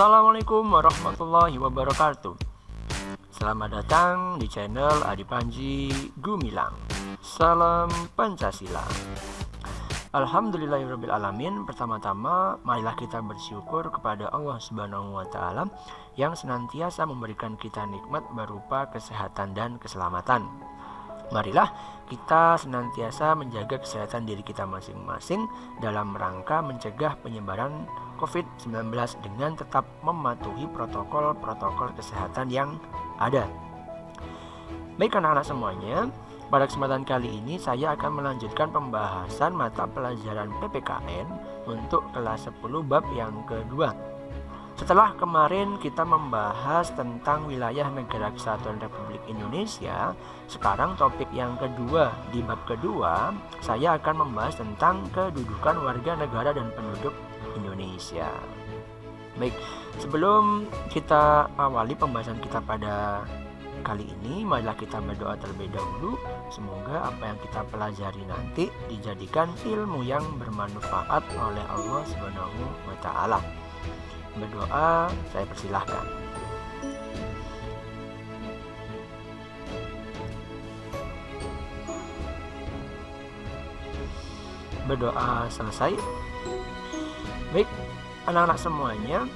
Assalamualaikum warahmatullahi wabarakatuh. Selamat datang di channel Adi Panji Gumilang. Salam Pancasila. Alhamdulillahirrabbilalamin. Pertama-tama marilah kita bersyukur kepada Allah Subhanahu wa Ta'ala yang senantiasa memberikan kita nikmat berupa kesehatan dan keselamatan. Marilah kita senantiasa menjaga kesehatan diri kita masing-masing dalam rangka mencegah penyebaran COVID-19 dengan tetap mematuhi protokol-protokol kesehatan yang ada. Baik anak-anak semuanya, pada kesempatan kali ini saya akan melanjutkan pembahasan mata pelajaran PPKN untuk kelas 10 bab yang kedua. Setelah kemarin kita membahas tentang wilayah Negara Kesatuan Republik Indonesia, sekarang topik yang kedua di bab kedua saya akan membahas tentang kedudukan warga negara dan penduduk Indonesia. Baik, sebelum kita awali pembahasan kita pada kali ini, marilah kita berdoa terlebih dahulu. Semoga apa yang kita pelajari nanti dijadikan ilmu yang bermanfaat oleh Allah Subhanahu wa Ta'ala. Berdoa, saya persilahkan. Berdoa selesai. Baik, anak-anak semuanya,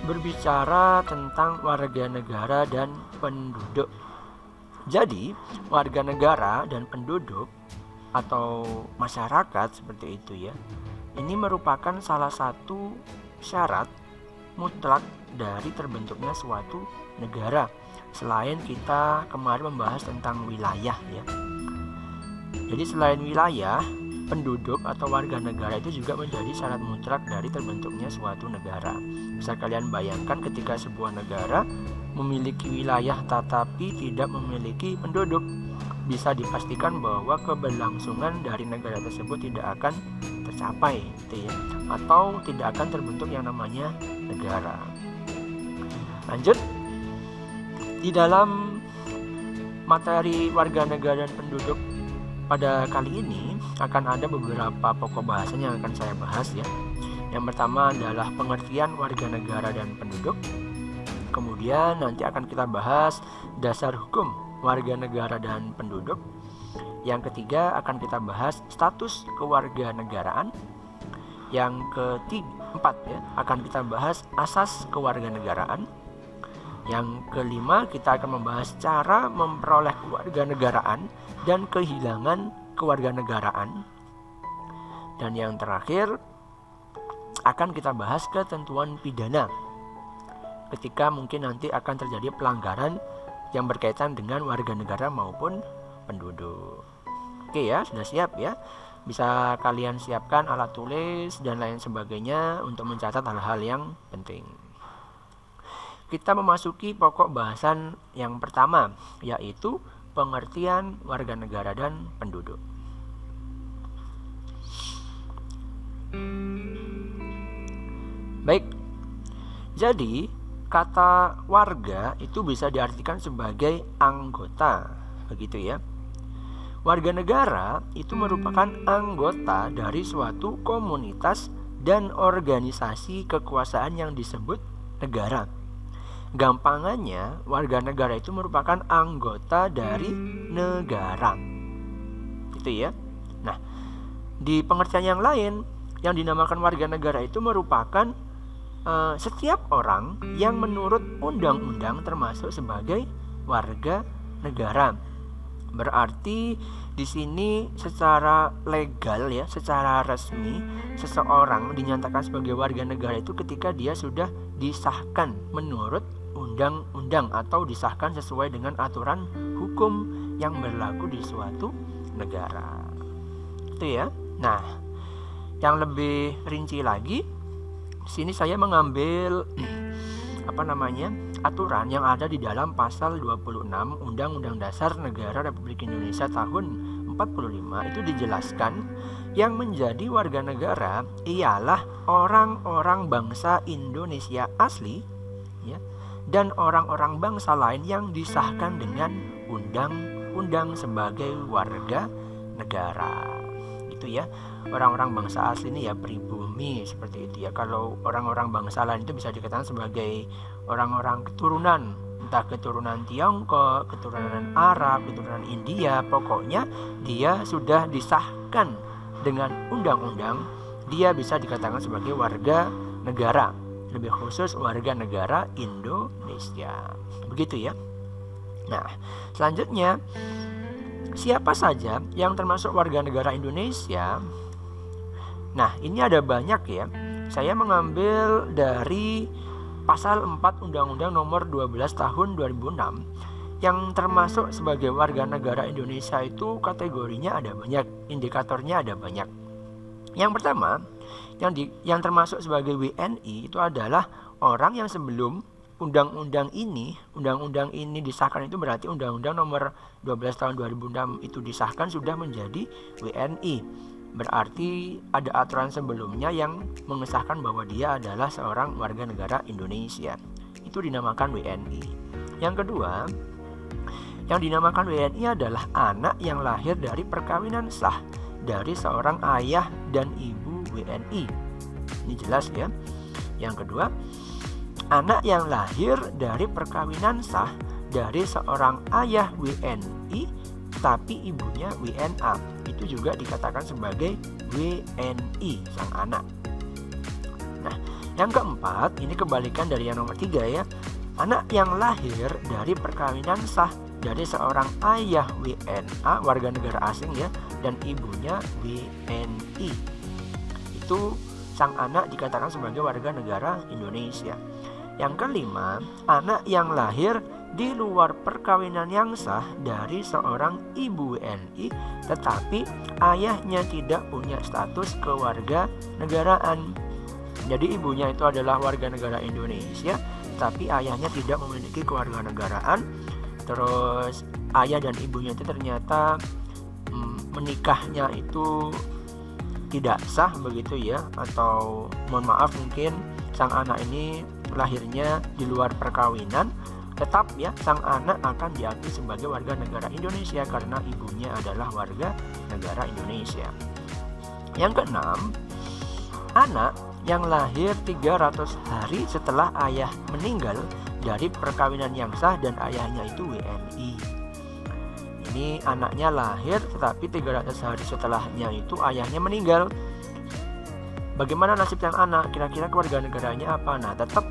berbicara tentang warga negara dan penduduk. Jadi, warga negara dan penduduk atau masyarakat seperti itu ya, ini merupakan salah satu syarat mutlak dari terbentuknya suatu negara. Selain kita kemarin membahas tentang wilayah ya. Jadi selain wilayah, penduduk atau warga negara itu juga menjadi syarat mutlak dari terbentuknya suatu negara. Bisa kalian bayangkan ketika sebuah negara memiliki wilayah tetapi tidak memiliki penduduk, bisa dipastikan bahwa keberlangsungan dari negara tersebut tidak akan tercapai gitu ya, atau tidak akan terbentuk yang namanya negara. Lanjut, di dalam materi warga negara dan penduduk pada kali ini akan ada beberapa pokok bahasan yang akan saya bahas ya. Yang pertama adalah pengertian warga negara dan penduduk. Kemudian nanti akan kita bahas dasar hukum warga negara dan penduduk. Yang ketiga akan kita bahas status kewarganegaraan. Yang keempat ya, akan kita bahas asas kewarganegaraan. Yang kelima kita akan membahas cara memperoleh kewarganegaraan dan kehilangan kewarganegaraan. Dan yang terakhir akan kita bahas ketentuan pidana ketika mungkin nanti akan terjadi pelanggaran yang berkaitan dengan warga negara maupun penduduk. Oke ya, sudah siap ya? Bisa kalian siapkan alat tulis dan lain sebagainya untuk mencatat hal-hal yang penting. Kita memasuki pokok bahasan yang pertama, yaitu pengertian warga negara dan penduduk. Baik, jadi kata warga itu bisa diartikan sebagai anggota, begitu ya. Warga negara itu merupakan anggota dari suatu komunitas dan organisasi kekuasaan yang disebut negara. Gampangannya, warga negara itu merupakan anggota dari negara. Gitu ya. Nah, di pengertian yang lain, yang dinamakan warga negara itu merupakan setiap orang yang menurut undang-undang termasuk sebagai warga negara. Berarti di sini secara legal ya, secara resmi seseorang dinyatakan sebagai warga negara itu ketika dia sudah disahkan menurut undang-undang atau disahkan sesuai dengan aturan hukum yang berlaku di suatu negara. Itu ya. Nah, yang lebih rinci lagi, di sini saya mengambil aturan yang ada di dalam pasal 26 Undang-Undang Dasar Negara Republik Indonesia tahun 45. Itu dijelaskan yang menjadi warga negara ialah orang-orang bangsa Indonesia asli ya, dan orang-orang bangsa lain yang disahkan dengan undang-undang sebagai warga negara. itu ya. Orang-orang bangsa asli ini ya pribumi seperti itu ya. Kalau orang-orang bangsa lain itu bisa dikatakan sebagai orang-orang keturunan, entah keturunan Tiongkok, keturunan Arab, keturunan India, pokoknya dia sudah disahkan dengan undang-undang, dia bisa dikatakan sebagai warga negara, lebih khusus warga negara Indonesia. Begitu ya. Nah, selanjutnya siapa saja yang termasuk warga negara Indonesia? Nah, ini ada banyak ya. Saya mengambil dari pasal 4 Undang-Undang Nomor 12 Tahun 2006 yang termasuk sebagai warga negara Indonesia itu kategorinya ada banyak, indikatornya ada banyak. Yang pertama, yang termasuk sebagai WNI itu adalah orang yang sebelum undang-undang ini disahkan, itu berarti Undang-Undang Nomor 12 Tahun 2006 itu disahkan sudah menjadi WNI. Berarti ada aturan sebelumnya yang mengesahkan bahwa dia adalah seorang warga negara Indonesia. Itu dinamakan WNI. Yang kedua, yang dinamakan WNI adalah anak yang lahir dari perkawinan sah dari seorang ayah dan ibu WNI. Ini jelas ya. Yang kedua, anak yang lahir dari perkawinan sah dari seorang ayah WNI tapi ibunya WNA, itu juga dikatakan sebagai WNI sang anak. Nah, yang keempat, ini kebalikan dari yang nomor 3 ya. Anak yang lahir dari perkawinan sah dari seorang ayah WNA, warga negara asing ya, dan ibunya WNI, itu sang anak dikatakan sebagai warga negara Indonesia. Yang kelima, anak yang lahir di luar perkawinan yang sah dari seorang ibu WNI tetapi ayahnya tidak punya status kewarganegaraan. Jadi ibunya itu adalah warga negara Indonesia tapi ayahnya tidak memiliki kewarganegaraan. Terus ayah dan ibunya itu ternyata menikahnya itu tidak sah begitu ya, atau mohon maaf mungkin sang anak ini lahirnya di luar perkawinan, tetap ya sang anak akan diakui sebagai warga negara Indonesia karena ibunya adalah warga negara Indonesia. Yang keenam, anak yang lahir 300 hari setelah ayah meninggal dari perkawinan yang sah dan ayahnya itu WNI. Ini anaknya lahir tetapi 300 hari setelahnya itu ayahnya meninggal. Bagaimana nasib sang anak? Kira-kira kewarganegaranya apa? Nah, tetap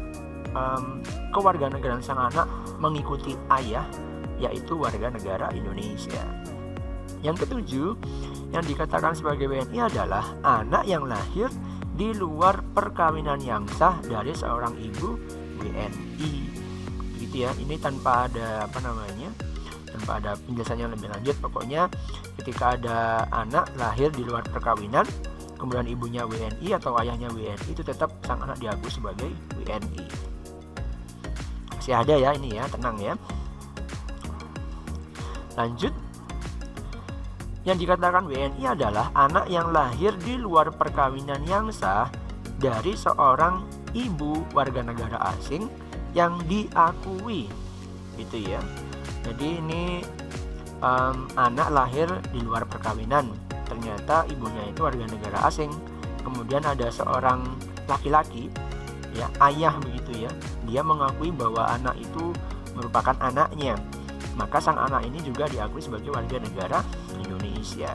kewarganegaraan sang anak mengikuti ayah, yaitu warga negara Indonesia. Yang ketujuh, yang dikatakan sebagai WNI adalah anak yang lahir di luar perkawinan yang sah dari seorang ibu WNI. Gitu ya. Ini tanpa ada tanpa ada penjelasan yang lebih lanjut. Pokoknya ketika ada anak lahir di luar perkawinan, kemudian ibunya WNI atau ayahnya WNI, itu tetap sang anak diakui sebagai WNI. Masih ada ya ini ya, tenang ya. Lanjut. Yang dikatakan WNI adalah anak yang lahir di luar perkawinan yang sah dari seorang ibu warga negara asing yang diakui. Gitu ya. Jadi ini anak lahir di luar perkawinan, ternyata ibunya itu warga negara asing. Kemudian ada seorang laki-laki ya, ayah begitu ya, dia mengakui bahwa anak itu merupakan anaknya, maka sang anak ini juga diakui sebagai warga negara Indonesia.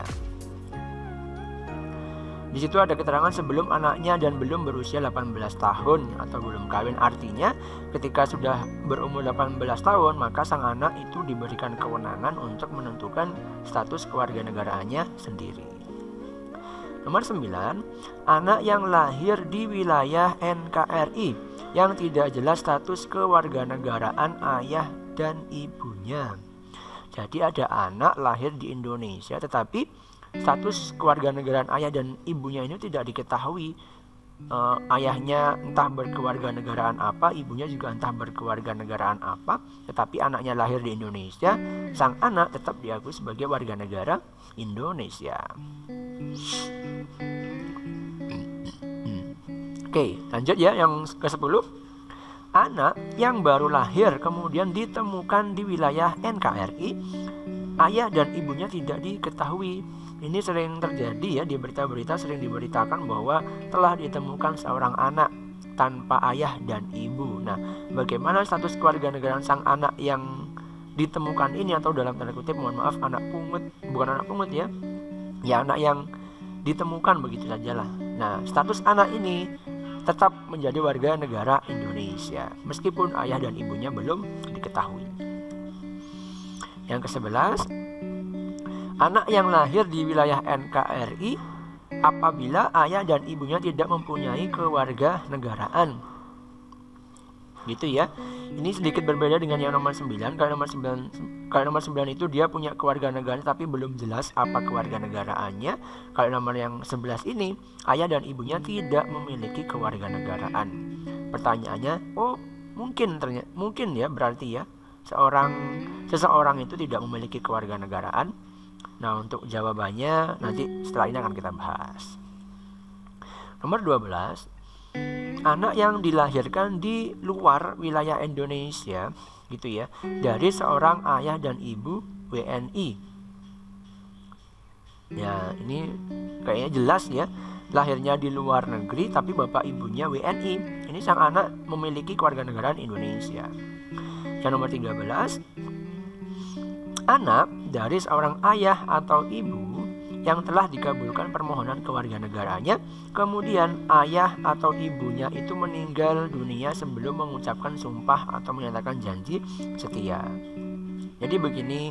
Di situ ada keterangan sebelum anaknya dan belum berusia 18 tahun atau belum kawin. Artinya ketika sudah berumur 18 tahun maka sang anak itu diberikan kewenangan untuk menentukan status kewarganegaraannya sendiri. Nomor 9, anak yang lahir di wilayah NKRI yang tidak jelas status kewarganegaraan ayah dan ibunya. Jadi ada anak lahir di Indonesia tetapi status kewarganegaraan ayah dan ibunya ini tidak diketahui. Ayahnya entah berkewarganegaraan apa, ibunya juga entah berkewarganegaraan apa, tetapi anaknya lahir di Indonesia, sang anak tetap diakui sebagai warga negara Indonesia. Oke, lanjut ya yang ke-10. Anak yang baru lahir kemudian ditemukan di wilayah NKRI, ayah dan ibunya tidak diketahui. ini sering terjadi ya, di berita-berita sering diberitakan bahwa telah ditemukan seorang anak tanpa ayah dan ibu. Nah, bagaimana status kewarganegaraan sang anak yang ditemukan ini, atau dalam tanda kutip mohon maaf anak pungut, bukan anak pungut ya, anak yang ditemukan begitu sajalah. Nah, status anak ini tetap menjadi warga negara Indonesia meskipun ayah dan ibunya belum diketahui. Yang ke-11, anak yang lahir di wilayah NKRI apabila ayah dan ibunya tidak mempunyai kewarganegaraan. Gitu ya. Ini sedikit berbeda dengan yang nomor 9. Kalau nomor 9 itu dia punya kewarganegaraan tapi belum jelas apa kewarganegaraannya. Kalau nomor yang 11 ini ayah dan ibunya tidak memiliki kewarganegaraan. Pertanyaannya, mungkin ya, berarti ya seseorang itu tidak memiliki kewarganegaraan. Nah, untuk jawabannya nanti setelah ini akan kita bahas. Nomor 12, anak yang dilahirkan di luar wilayah Indonesia gitu ya, dari seorang ayah dan ibu WNI. Ya, ini kayaknya jelas ya, lahirnya di luar negeri tapi bapak ibunya WNI. Ini sang anak memiliki kewarganegaraan Indonesia. Yang nomor 13, anak dari seorang ayah atau ibu yang telah dikabulkan permohonan kewarganegaraannya, kemudian ayah atau ibunya itu meninggal dunia sebelum mengucapkan sumpah atau menyatakan janji setia. Jadi begini,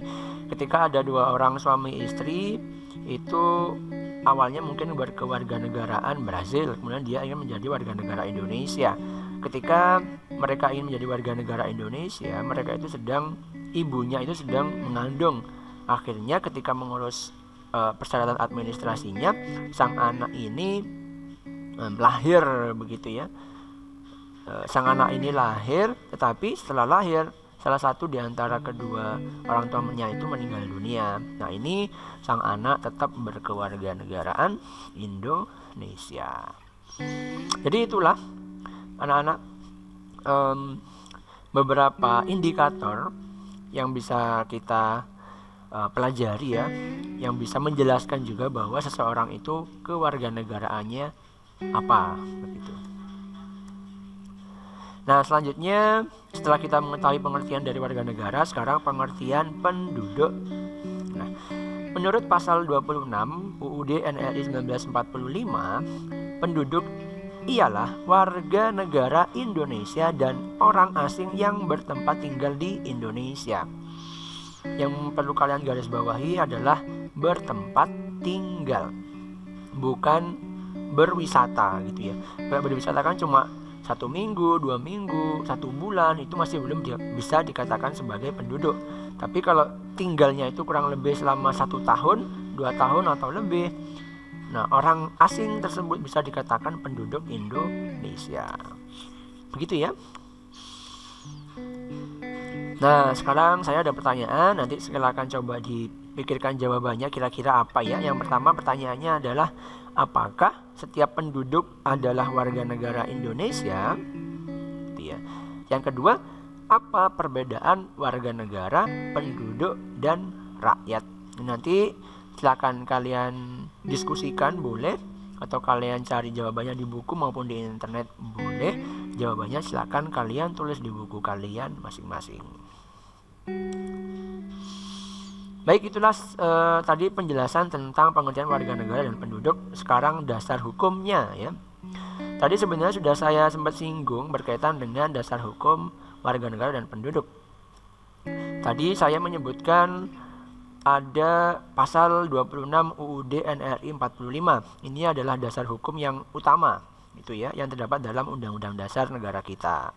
ketika ada dua orang suami istri itu awalnya mungkin berkewarganegaraan Brazil, kemudian dia ingin menjadi warga negara Indonesia. Ketika mereka ingin menjadi warga negara Indonesia, ibunya itu sedang mengandung. Akhirnya ketika mengurus persyaratan administrasinya, sang anak ini lahir begitu ya. Sang anak ini lahir, tetapi setelah lahir salah satu di antara kedua orang tuanya itu meninggal dunia. Nah, ini sang anak tetap berkewarganegaraan Indonesia. Jadi itulah anak-anak beberapa indikator yang bisa kita pelajari ya, yang bisa menjelaskan juga bahwa seseorang itu kewarganegaraannya apa begitu. Nah, selanjutnya setelah kita mengetahui pengertian dari warga negara, sekarang pengertian penduduk. Nah, menurut pasal 26 UUD NRI 1945, penduduk ialah warga negara Indonesia dan orang asing yang bertempat tinggal di Indonesia. Yang perlu kalian garis bawahi adalah bertempat tinggal, bukan berwisata gitu ya. Kalau berwisata kan cuma 1 minggu, 2 minggu, 1 bulan, itu masih belum bisa dikatakan sebagai penduduk. Tapi kalau tinggalnya itu kurang lebih selama 1 tahun, 2 tahun atau lebih, nah orang asing tersebut bisa dikatakan penduduk Indonesia. Begitu ya. Nah, sekarang saya ada pertanyaan, nanti silakan coba dipikirkan jawabannya kira-kira apa ya. Yang pertama pertanyaannya adalah, apakah setiap penduduk adalah warga negara Indonesia? Ya. Yang kedua, apa perbedaan warga negara, penduduk, dan rakyat? Nanti silakan kalian diskusikan boleh, atau kalian cari jawabannya di buku maupun di internet boleh. Jawabannya silakan kalian tulis di buku kalian masing-masing. Baik, itulah tadi penjelasan tentang pengertian warga negara dan penduduk. Sekarang dasar hukumnya ya. Tadi sebenarnya sudah saya sempat singgung berkaitan dengan dasar hukum warga negara dan penduduk. Tadi saya menyebutkan ada pasal 26 UUD NRI 45. Ini adalah dasar hukum yang utama itu ya, yang terdapat dalam Undang-Undang Dasar negara kita.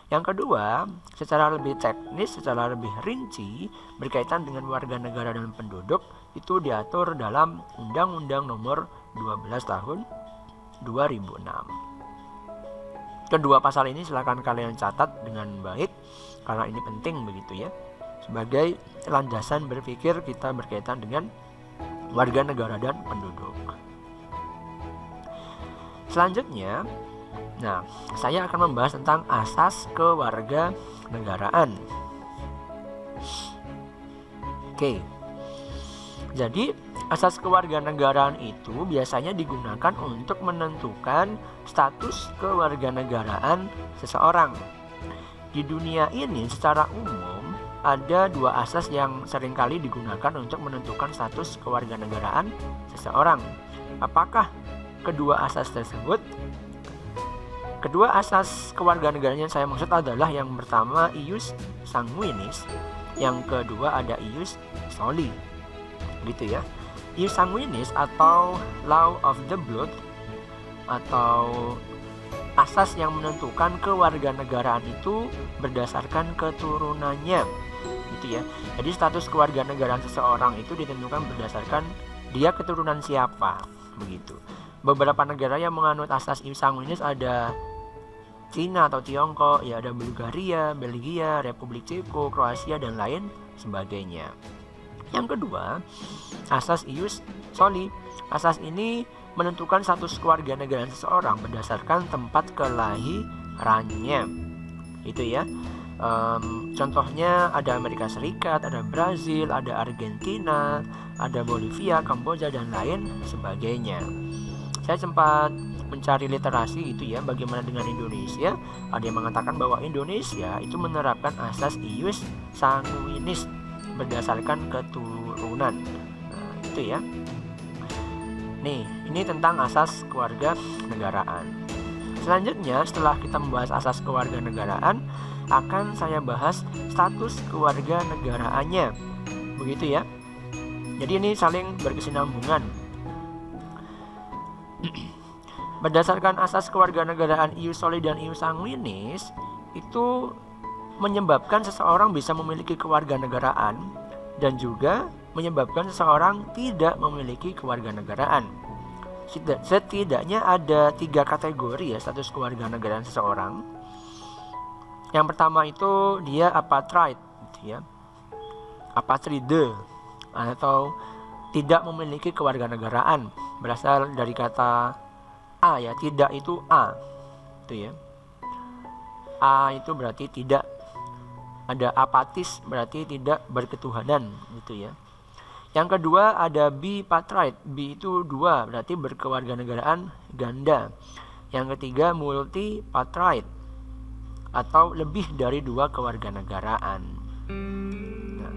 Yang kedua, secara lebih teknis, secara lebih rinci berkaitan dengan warga negara dan penduduk itu diatur dalam Undang-Undang Nomor 12 Tahun 2006. Kedua pasal ini silakan kalian catat dengan baik karena ini penting begitu ya, sebagai landasan berpikir kita berkaitan dengan warga negara dan penduduk. Selanjutnya, nah, saya akan membahas tentang asas kewarganegaraan. Oke. Jadi, Asas kewarganegaraan itu biasanya digunakan untuk menentukan status kewarganegaraan seseorang. Di dunia ini secara umum ada dua asas yang seringkali digunakan untuk menentukan status kewarganegaraan seseorang. Apakah kedua asas tersebut? Kedua asas kewarganegaraan yang saya maksud adalah yang pertama ius sanguinis, yang kedua ada ius soli. Gitu ya. Ius sanguinis atau law of the blood atau asas yang menentukan kewarganegaraan itu berdasarkan keturunannya, gitu ya. Jadi status kewarganegaraan seseorang itu ditentukan berdasarkan dia keturunan siapa, begitu. Beberapa negara yang menganut asas ius sanguinis ada Cina atau Tiongkok, ya ada Bulgaria, Belgia, Republik Ceko, Kroasia dan lain sebagainya. Yang kedua, asas ius soli. Asas ini menentukan status kewarganegaraan seseorang berdasarkan tempat kelahirannya. Itu ya. Contohnya ada Amerika Serikat, ada Brazil, ada Argentina, ada Bolivia, Kamboja dan lain sebagainya. Saya sempat mencari literasi gitu ya, bagaimana dengan Indonesia. Ada yang mengatakan bahwa Indonesia itu menerapkan asas ius sanguinis berdasarkan keturunan. Nah, itu ya. Nih, ini tentang asas kewarganegaraan. Selanjutnya, setelah kita membahas asas kewarganegaraan, akan saya bahas status kewarganegaraannya. Begitu ya. Jadi ini saling berkesinambungan. Berdasarkan asas kewarganegaraan ius soli dan ius sanguinis, itu menyebabkan seseorang bisa memiliki kewarganegaraan dan juga menyebabkan seseorang tidak memiliki kewarganegaraan. Setidaknya ada 3 kategori ya status kewarganegaraan seseorang. Yang pertama itu dia apatride, gitu ya. Apatride atau tidak memiliki kewarganegaraan, berasal dari kata A ya, tidak itu A, itu ya. A itu berarti tidak. Ada apatis berarti tidak berketuhanan, gitu ya. Yang kedua ada bipatride. Bi itu 2 berarti berkewarganegaraan ganda. Yang ketiga multipatride atau lebih dari 2 kewarganegaraan. Nah,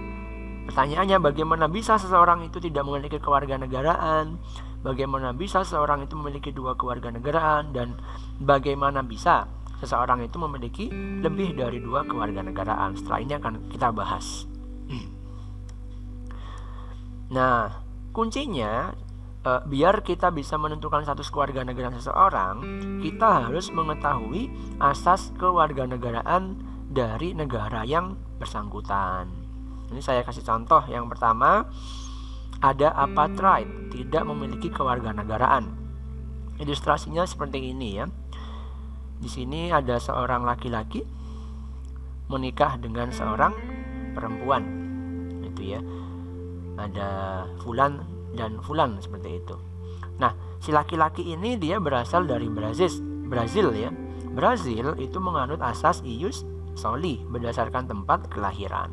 pertanyaannya, bagaimana bisa seseorang itu tidak memiliki kewarganegaraan? Bagaimana bisa seseorang itu memiliki 2 kewarganegaraan? Dan bagaimana bisa seseorang itu memiliki lebih dari 2 kewarganegaraan? Setelah ini akan kita bahas. Nah, kuncinya biar kita bisa menentukan status kewarganegaraan seseorang, kita harus mengetahui asas kewarganegaraan dari negara yang bersangkutan. Ini saya kasih contoh. Yang pertama, ada apatride, tidak memiliki kewarganegaraan. Ilustrasinya seperti ini ya. Di sini ada seorang laki-laki menikah dengan seorang perempuan, itu ya. Ada Fulan dan Fulan seperti itu. Nah, si laki-laki ini dia berasal dari Brazil ya. Brazil itu menganut asas ius soli berdasarkan tempat kelahiran.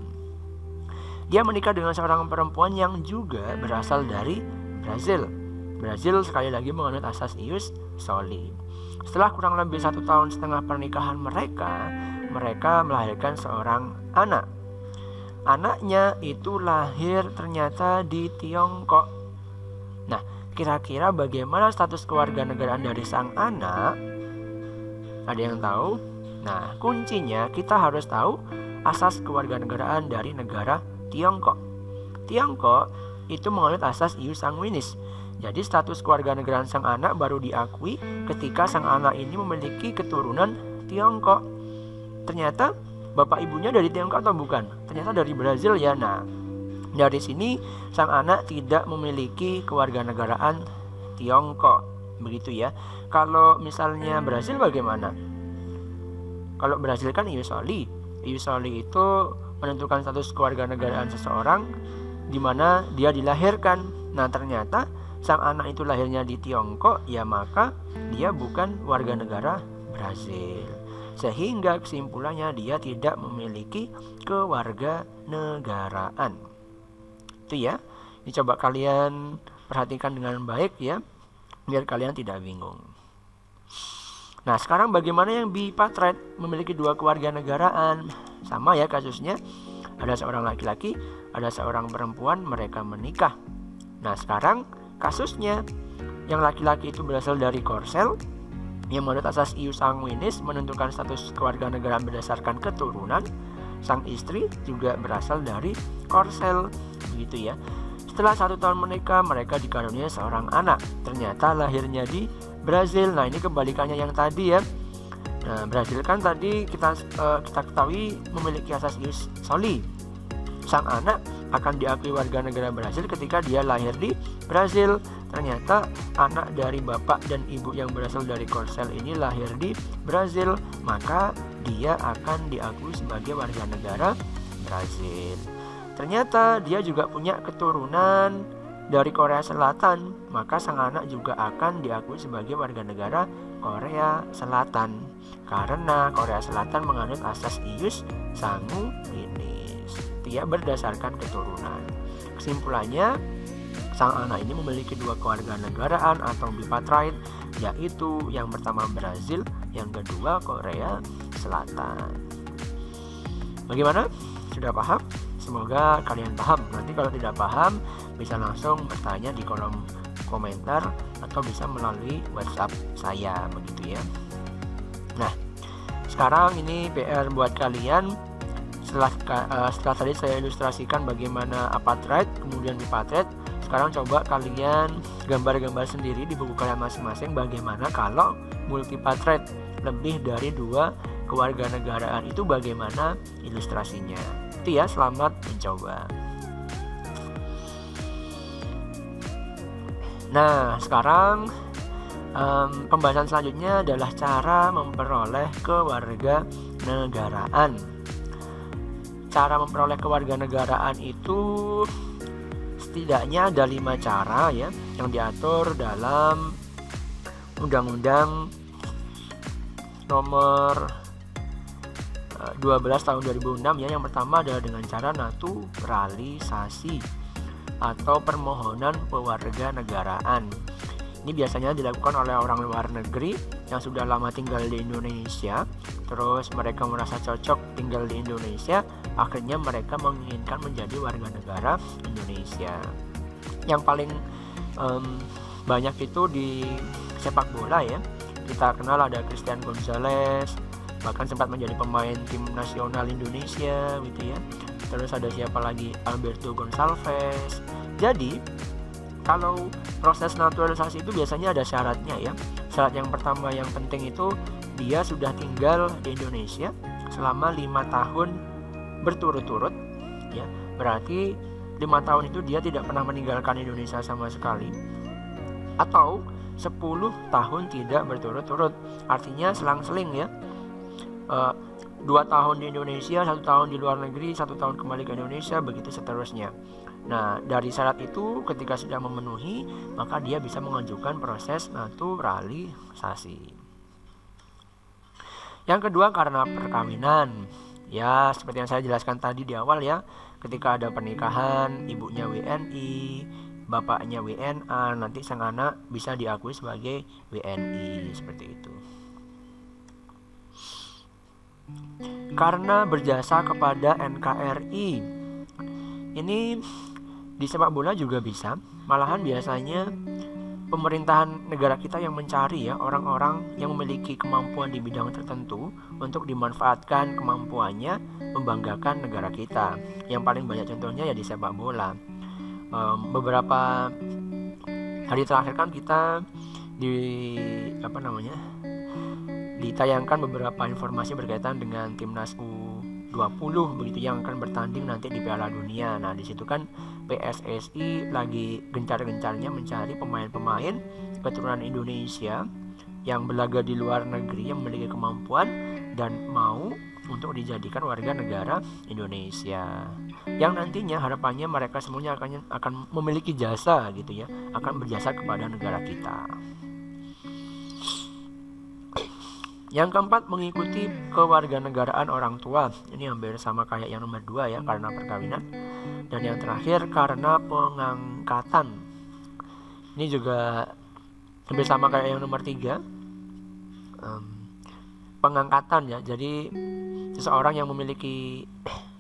Dia menikah dengan seorang perempuan yang juga berasal dari Brazil. Brazil sekali lagi menganut asas ius soli. Setelah kurang lebih 1,5 tahun pernikahan mereka melahirkan seorang anak. Anaknya itu lahir ternyata di Tiongkok. Nah, kira-kira bagaimana status kewarganegaraan dari sang anak? Ada yang tahu? Nah, kuncinya kita harus tahu asas kewarganegaraan dari negara Tiongkok. Tiongkok itu menganut asas ius sanguinis. Jadi status kewarganegaraan sang anak baru diakui ketika sang anak ini memiliki keturunan Tiongkok. Ternyata bapak ibunya dari Tiongkok atau bukan? Ternyata dari Brazil ya. Nah, dari sini sang anak tidak memiliki kewarganegaraan Tiongkok. Begitu ya. Kalau misalnya Brazil bagaimana? Kalau Brazil kan ius soli. Ius soli itu menentukan status kewarganegaraan seseorang di mana dia dilahirkan. Nah, ternyata sang anak itu lahirnya di Tiongkok, ya maka dia bukan warga negara Brazil. Sehingga kesimpulannya dia tidak memiliki kewarganegaraan. Itu ya. Ini coba kalian perhatikan dengan baik ya, biar kalian tidak bingung. Nah, sekarang bagaimana yang bipartite memiliki 2 kewarganegaraan? Sama ya kasusnya, ada seorang laki-laki, ada seorang perempuan, mereka menikah. Nah, sekarang kasusnya yang laki-laki itu berasal dari Korsel, yang menurut asas ius sanguinis menentukan status kewarganegaraan berdasarkan keturunan. Sang istri juga berasal dari Korsel, begitu ya. Setelah 1 tahun menikah, mereka dikaruniai seorang anak. Ternyata lahirnya di Brazil. Nah, ini kebalikannya yang tadi ya. Nah, Brazil kan tadi kita ketahui memiliki asas ius soli. Sang anak akan diakui warga negara Brazil ketika dia lahir di Brazil. Ternyata anak dari bapak dan ibu yang berasal dari Korsel ini lahir di Brazil, maka dia akan diakui sebagai warga negara Brazil. Ternyata dia juga punya keturunan dari Korea Selatan, maka sang anak juga akan diakui sebagai warga negara Korea Selatan, karena Korea Selatan menganut asas ius sanguinis, dia berdasarkan keturunan. Kesimpulannya, sang anak ini memiliki 2 kewarganegaraan atau bipartite, yaitu yang pertama Brazil, yang kedua Korea Selatan. Bagaimana? Sudah paham? Semoga kalian paham. Nanti kalau tidak paham bisa langsung bertanya di kolom komentar atau bisa melalui WhatsApp saya, begitu ya. Nah, sekarang ini PR buat kalian. Setelah tadi saya ilustrasikan bagaimana apartheid kemudian bipartite, sekarang coba kalian gambar-gambar sendiri di buku kalian masing-masing bagaimana kalau multipartite, lebih dari 2 kewarganegaraan itu bagaimana ilustrasinya. Itu ya, selamat mencoba. Nah, sekarang pembahasan selanjutnya adalah cara memperoleh kewarganegaraan. Cara memperoleh kewarganegaraan itu setidaknya ada 5 cara ya, yang diatur dalam Undang-Undang nomor 12 tahun 2006 ya. Yang pertama adalah dengan cara naturalisasi atau permohonan kewarganegaraan. Ini biasanya dilakukan oleh orang luar negeri yang sudah lama tinggal di Indonesia, terus mereka merasa cocok tinggal di Indonesia, akhirnya mereka menginginkan menjadi warga negara Indonesia. Yang paling banyak itu di sepak bola ya. Kita kenal ada Christian Gonzalez, bahkan sempat menjadi pemain tim nasional Indonesia gitu ya. Terus ada siapa lagi, Alberto Gonçalves. Jadi kalau proses naturalisasi itu biasanya ada syaratnya ya. Syarat yang pertama yang penting itu dia sudah tinggal di Indonesia selama 5 tahun berturut-turut ya. Berarti 5 tahun itu dia tidak pernah meninggalkan Indonesia sama sekali, atau 10 tahun tidak berturut-turut, artinya selang-seling ya. 2 tahun di Indonesia, 1 tahun di luar negeri, 1 tahun kembali ke Indonesia, begitu seterusnya. Nah, dari syarat itu ketika sudah memenuhi, maka dia bisa mengajukan proses naturalisasi. Yang kedua karena perkawinan. Ya, seperti yang saya jelaskan tadi di awal ya, ketika ada pernikahan, ibunya WNI, bapaknya WNA, nanti sang anak bisa diakui sebagai WNI, seperti itu. Karena berjasa kepada NKRI. Ini di sepak bola juga bisa. Malahan biasanya pemerintahan negara kita yang mencari ya orang-orang yang memiliki kemampuan di bidang tertentu untuk dimanfaatkan kemampuannya membanggakan negara kita. Yang paling banyak contohnya ya di sepak bola. Beberapa hari terakhir kan kita ditayangkan beberapa informasi berkaitan dengan timnas U20 begitu yang akan bertanding nanti di Piala Dunia. Nah, di situ kan PSSI lagi gencar-gencarnya mencari pemain-pemain keturunan Indonesia yang berlaga di luar negeri yang memiliki kemampuan dan mau untuk dijadikan warga negara Indonesia. Yang nantinya harapannya mereka semuanya akan memiliki jasa gitu ya, akan berjasa kepada negara kita. Yang keempat, mengikuti kewarganegaraan orang tua. Ini hampir sama kayak yang nomor 2 ya, karena perkawinan. Dan yang terakhir karena pengangkatan. Ini juga hampir sama kayak yang nomor 3, pengangkatan ya. Jadi seseorang yang memiliki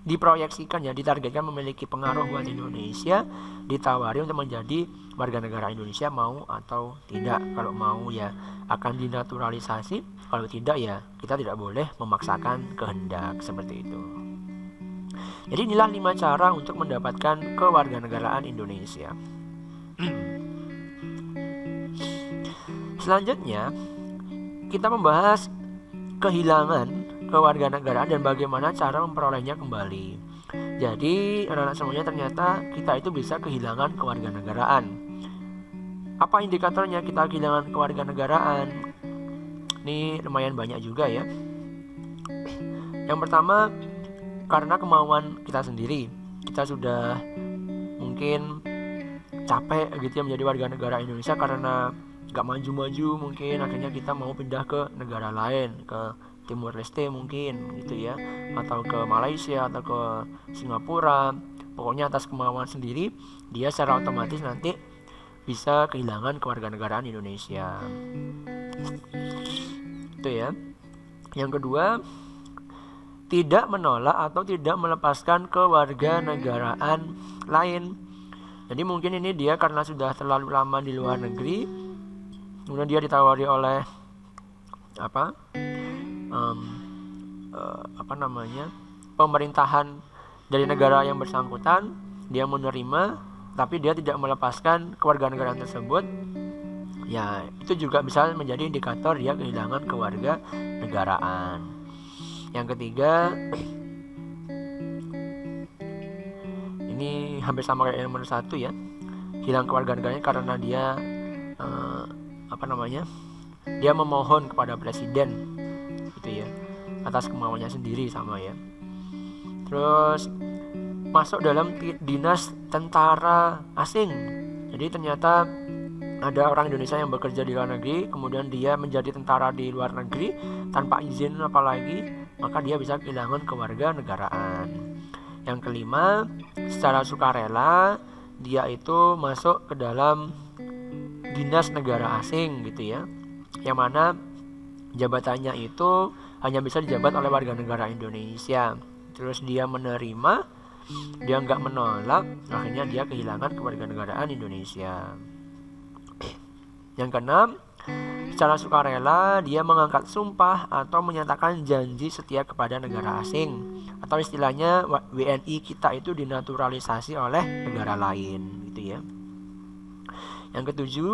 diproyeksikan ya, ditargetkan memiliki pengaruh buat Indonesia, ditawari untuk menjadi warga negara Indonesia, mau atau tidak. Kalau mau ya akan dinaturalisasi, kalau tidak ya kita tidak boleh memaksakan kehendak, seperti itu. Jadi inilah 5 cara untuk mendapatkan kewarganegaraan Indonesia. Selanjutnya kita membahas kehilangan kewarganegaraan dan bagaimana cara memperolehnya kembali. Jadi anak-anak semuanya, ternyata kita itu bisa kehilangan kewarganegaraan. Apa indikatornya kita kehilangan kewarganegaraan? Ini lumayan banyak juga ya. Yang pertama, karena kemauan kita sendiri. Kita sudah mungkin capek gitu ya menjadi warga negara Indonesia karena gak maju-maju, mungkin akhirnya kita mau pindah ke negara lain, ke Timur Leste mungkin gitu ya, atau ke Malaysia atau ke Singapura. Pokoknya atas kemauan sendiri, dia secara otomatis nanti bisa kehilangan kewarganegaraan Indonesia. Itu ya. Yang kedua, tidak menolak atau tidak melepaskan kewarganegaraan lain. Jadi mungkin ini dia karena sudah terlalu lama di luar negeri, kemudian dia ditawari oleh pemerintahan dari negara yang bersangkutan, dia menerima, tapi dia tidak melepaskan kewarganegaraan tersebut. Ya, itu juga bisa menjadi indikator dia kehilangan kewarganegaraan. Yang ketiga, ini hampir sama kayak yang nomor 1 ya, hilang kewarganegaraan karena dia dia memohon kepada presiden gitu ya, atas kemauannya sendiri sama ya. Terus masuk dalam dinas tentara asing. Jadi ternyata ada orang Indonesia yang bekerja di luar negeri, kemudian dia menjadi tentara di luar negeri tanpa izin apalagi, maka dia bisa kehilangan kewarganegaraan. Yang kelima, secara sukarela dia itu masuk ke dalam dinas negara asing gitu ya, yang mana jabatannya itu hanya bisa dijabat oleh warga negara Indonesia. Terus dia menerima, dia nggak menolak, akhirnya dia kehilangan kewarganegaraan Indonesia. Yang keenam, secara sukarela dia mengangkat sumpah atau menyatakan janji setia kepada negara asing, atau istilahnya WNI kita itu dinaturalisasi oleh negara lain gitu ya. Yang ketujuh,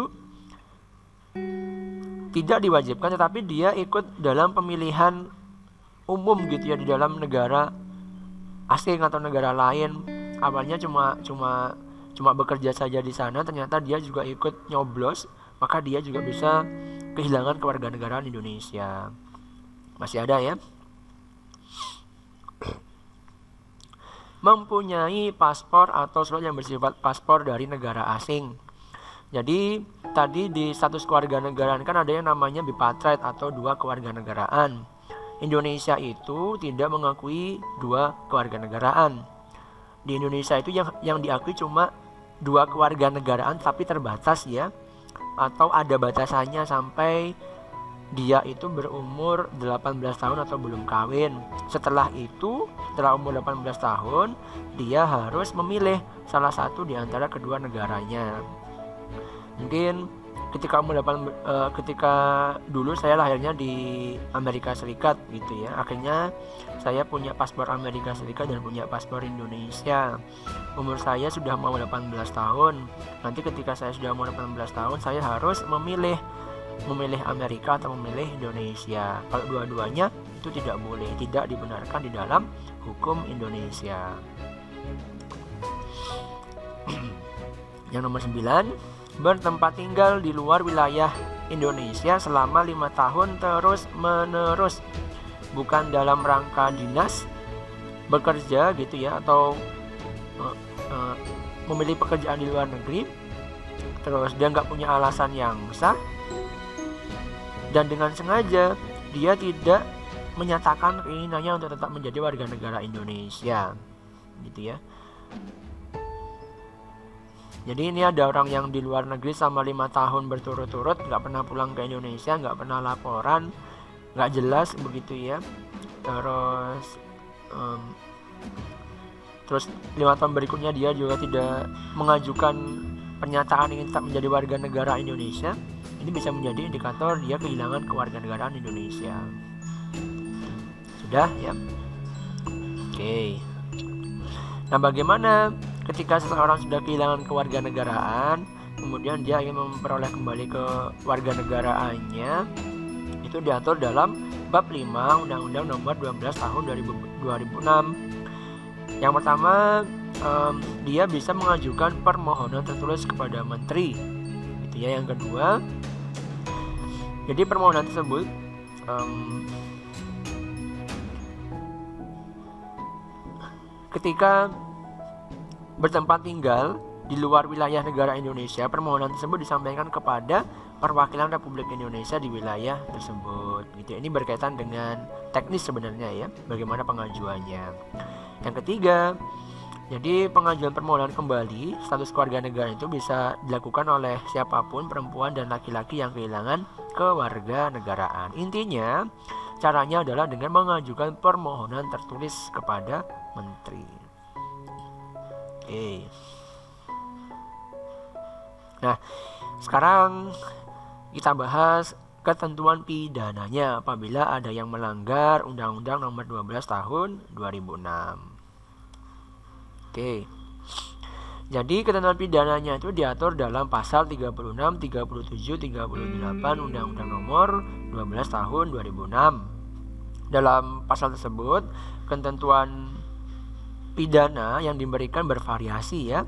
tidak diwajibkan tetapi dia ikut dalam pemilihan umum gitu ya di dalam negara asing atau negara lain. Awalnya cuma bekerja saja di sana, ternyata dia juga ikut nyoblos, maka dia juga bisa kehilangan kewarganegaraan Indonesia. Masih ada ya. Mempunyai paspor atau surat yang bersifat paspor dari negara asing. Jadi tadi di status kewarganegaraan kan ada yang namanya bipartite atau 2 kewarganegaraan. Indonesia itu tidak mengakui 2 kewarganegaraan. Di Indonesia itu yang diakui cuma 2 kewarganegaraan, tapi terbatas ya, atau ada batasannya sampai dia itu berumur 18 tahun atau belum kawin. Setelah itu, setelah umur 18 tahun, dia harus memilih salah satu di antara kedua negaranya. Mungkin ketika dulu saya lahirnya di Amerika Serikat gitu ya, akhirnya saya punya paspor Amerika Serikat dan punya paspor Indonesia. Umur saya sudah mau 18 tahun. Nanti ketika saya sudah mau 18 tahun, saya harus memilih Amerika atau memilih Indonesia. Kalau dua-duanya itu tidak boleh, tidak dibenarkan di dalam hukum Indonesia. Yang nomor 9, bertempat tinggal di luar wilayah Indonesia selama 5 tahun terus menerus, bukan dalam rangka dinas, bekerja gitu ya, atau memilih pekerjaan di luar negeri, terus dia nggak punya alasan yang sah, dan dengan sengaja dia tidak menyatakan keinginannya untuk tetap menjadi warga negara Indonesia gitu ya. Jadi ini ada orang yang di luar negeri selama 5 tahun berturut-turut, nggak pernah pulang ke Indonesia, nggak pernah laporan, nggak jelas begitu ya. Terus 5 tahun berikutnya dia juga tidak mengajukan pernyataan ingin tetap menjadi warga negara Indonesia. Ini bisa menjadi indikator dia kehilangan kewarganegaraan Indonesia. Sudah ya. Oke. Nah, bagaimana ketika seseorang sudah kehilangan kewarganegaraan, kemudian dia ingin memperoleh kembali ke warganegaraannya? Itu diatur dalam bab 5 Undang-Undang Nomor 12 Tahun 2006. Yang pertama, dia bisa mengajukan permohonan tertulis kepada menteri, gitu ya. Yang kedua, jadi permohonan tersebut ketika bertempat tinggal di luar wilayah negara Indonesia, permohonan tersebut disampaikan kepada perwakilan Republik Indonesia di wilayah tersebut, gitu. Ini berkaitan dengan teknis sebenarnya ya, bagaimana pengajuannya. Yang ketiga, jadi pengajuan permohonan kembali status kewarganegaraan itu bisa dilakukan oleh siapapun, perempuan dan laki-laki yang kehilangan kewarganegaraan. Intinya, caranya adalah dengan mengajukan permohonan tertulis kepada menteri. Oke. Nah, sekarang kita bahas ketentuan pidananya apabila ada yang melanggar Undang-Undang Nomor 12 Tahun 2006. Oke. Jadi ketentuan pidananya itu diatur dalam pasal 36, 37, 38 Undang-Undang Nomor 12 Tahun 2006. Dalam pasal tersebut, ketentuan pidana yang diberikan bervariasi ya,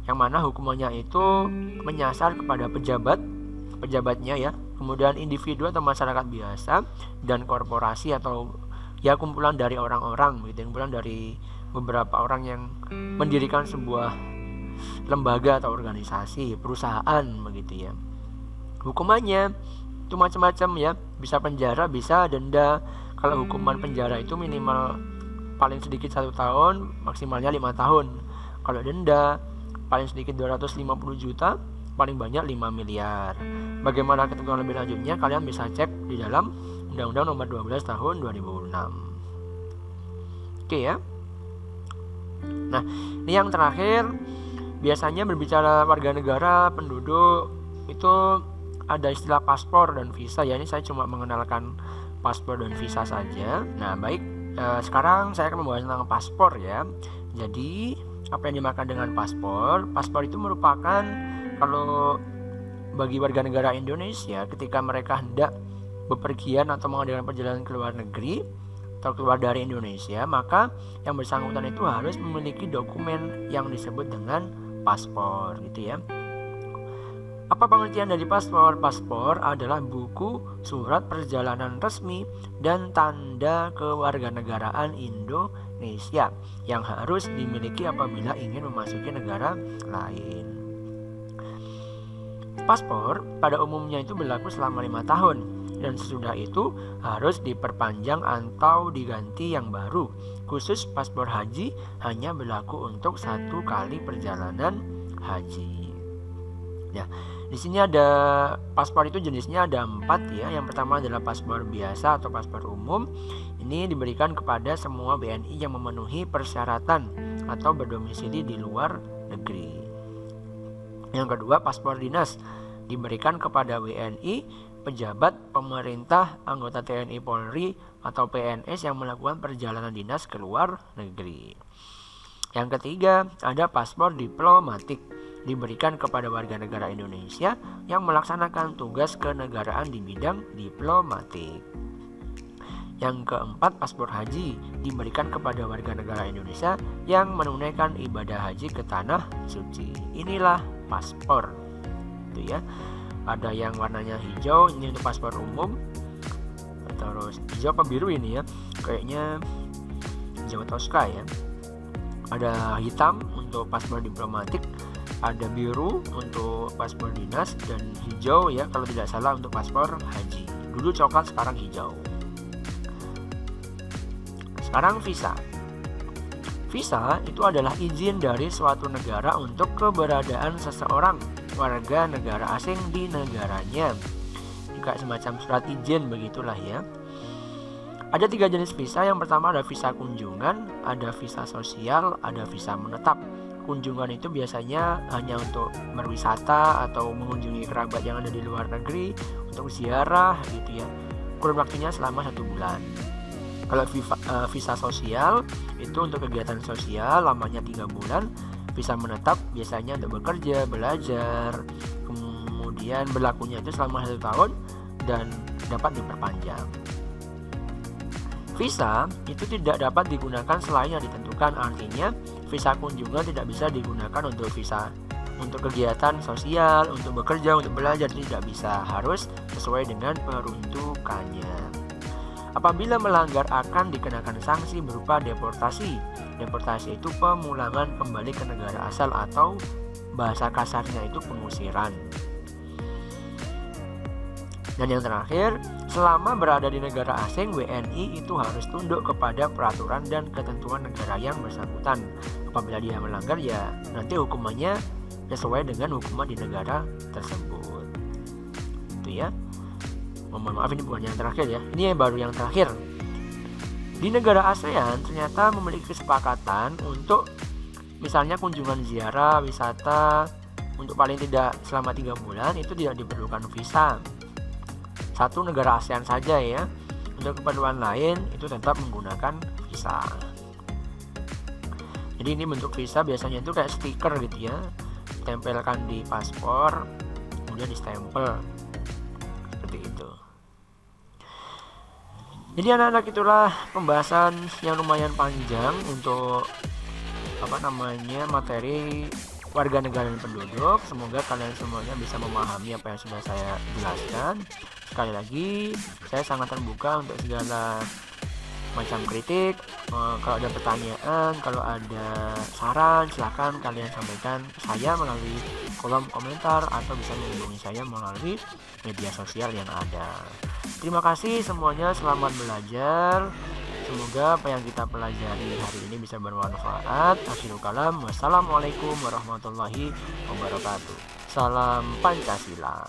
yang mana hukumannya itu menyasar kepada pejabatnya ya, kemudian individu atau masyarakat biasa, dan korporasi atau ya kumpulan dari orang-orang begitu, kumpulan dari beberapa orang yang mendirikan sebuah lembaga atau organisasi, perusahaan begitu ya. Hukumannya itu macam-macam ya, bisa penjara, bisa denda. Kalau hukuman penjara itu minimal paling sedikit 1 tahun, maksimalnya 5 tahun. Kalau denda paling sedikit 250 juta, paling banyak 5 miliar. Bagaimana ketentuan lebih lanjutnya kalian bisa cek di dalam Undang-Undang Nomor 12 Tahun 2006. Oke ya. Nah, ini yang terakhir, biasanya berbicara warga negara, penduduk, itu ada istilah paspor dan visa ya. Ini saya cuma mengenalkan paspor dan visa saja. Nah, baik, sekarang saya akan membahas tentang paspor ya. Jadi, apa yang dimaksud dengan paspor? Paspor itu merupakan, kalau bagi warga negara Indonesia ketika mereka hendak bepergian atau mengadakan perjalanan ke luar negeri atau keluar dari Indonesia, maka yang bersangkutan itu harus memiliki dokumen yang disebut dengan paspor, gitu ya. Apa pengertian dari paspor? Paspor adalah buku surat perjalanan resmi dan tanda kewarganegaraan Indonesia yang harus dimiliki apabila ingin memasuki negara lain. Paspor pada umumnya itu berlaku selama 5 tahun. Dan sesudah itu harus diperpanjang atau diganti yang baru. Khusus paspor haji hanya berlaku untuk 1 kali perjalanan haji. Ya, di sini ada paspor itu jenisnya ada 4 ya. Yang pertama adalah paspor biasa atau paspor umum. Ini diberikan kepada semua WNI yang memenuhi persyaratan atau berdomisili di luar negeri. Yang kedua, paspor dinas diberikan kepada WNI, pejabat pemerintah, anggota TNI Polri atau PNS yang melakukan perjalanan dinas ke luar negeri. Yang ketiga, ada paspor diplomatik diberikan kepada warga negara Indonesia yang melaksanakan tugas kenegaraan di bidang diplomatik. Yang keempat, paspor haji diberikan kepada warga negara Indonesia yang menunaikan ibadah haji ke tanah suci. Inilah paspor, itu ya. Ada yang warnanya hijau, ini untuk paspor umum. Terus hijau apa biru ini ya? Kayaknya hijau toska ya. Ada hitam untuk paspor diplomatik, ada biru untuk paspor dinas, dan hijau ya kalau tidak salah untuk paspor haji. Dulu coklat, sekarang hijau. Sekarang visa. Visa itu adalah izin dari suatu negara untuk keberadaan seseorang warga negara asing di negaranya. Juga semacam surat izin begitulah ya. Ada 3 jenis visa. Yang pertama ada visa kunjungan, ada visa sosial, ada visa menetap. Kunjungan itu biasanya hanya untuk berwisata atau mengunjungi kerabat yang ada di luar negeri, untuk ziarah gitu ya. Kurun waktunya selama 1 bulan. Kalau visa sosial itu untuk kegiatan sosial, lamanya 3 bulan. Visa menetap biasanya untuk bekerja, belajar, kemudian berlakunya itu selama 1 tahun dan dapat diperpanjang. Visa itu tidak dapat digunakan selain yang ditentukan. Artinya visa kunjungan tidak bisa digunakan untuk kegiatan sosial, untuk bekerja, untuk belajar, tidak bisa, harus sesuai dengan peruntukannya. Apabila melanggar akan dikenakan sanksi berupa deportasi. Deportasi itu pemulangan kembali ke negara asal atau bahasa kasarnya itu pengusiran. Dan yang terakhir, selama berada di negara asing, WNI itu harus tunduk kepada peraturan dan ketentuan negara yang bersangkutan. Apabila dia melanggar, ya nanti hukumannya sesuai dengan hukuman di negara tersebut. Itu ya. Mohon maaf, ini bukan yang terakhir ya. Ini yang baru yang terakhir. Di negara ASEAN ternyata memiliki kesepakatan untuk misalnya kunjungan ziarah, wisata untuk paling tidak selama 3 bulan itu tidak diperlukan visa. 1 negara ASEAN saja ya. Untuk keperluan lain itu tetap menggunakan visa. Jadi ini bentuk visa biasanya itu kayak stiker gitu ya. Tempelkan di paspor, kemudian distempel. Seperti itu. Jadi anak-anak, itulah pembahasan yang lumayan panjang untuk materi warga negara dan penduduk. Semoga kalian semuanya bisa memahami apa yang sudah saya jelaskan. Sekali lagi, saya sangat terbuka untuk segala macam kritik. Kalau ada pertanyaan, kalau ada saran, silakan kalian sampaikan ke saya melalui kolom komentar atau bisa menghubungi saya melalui media sosial yang ada. Terima kasih semuanya, selamat belajar. Semoga apa yang kita pelajari hari ini bisa bermanfaat. Akhirul kalam, wassalamualaikum warahmatullahi wabarakatuh. Salam Pancasila.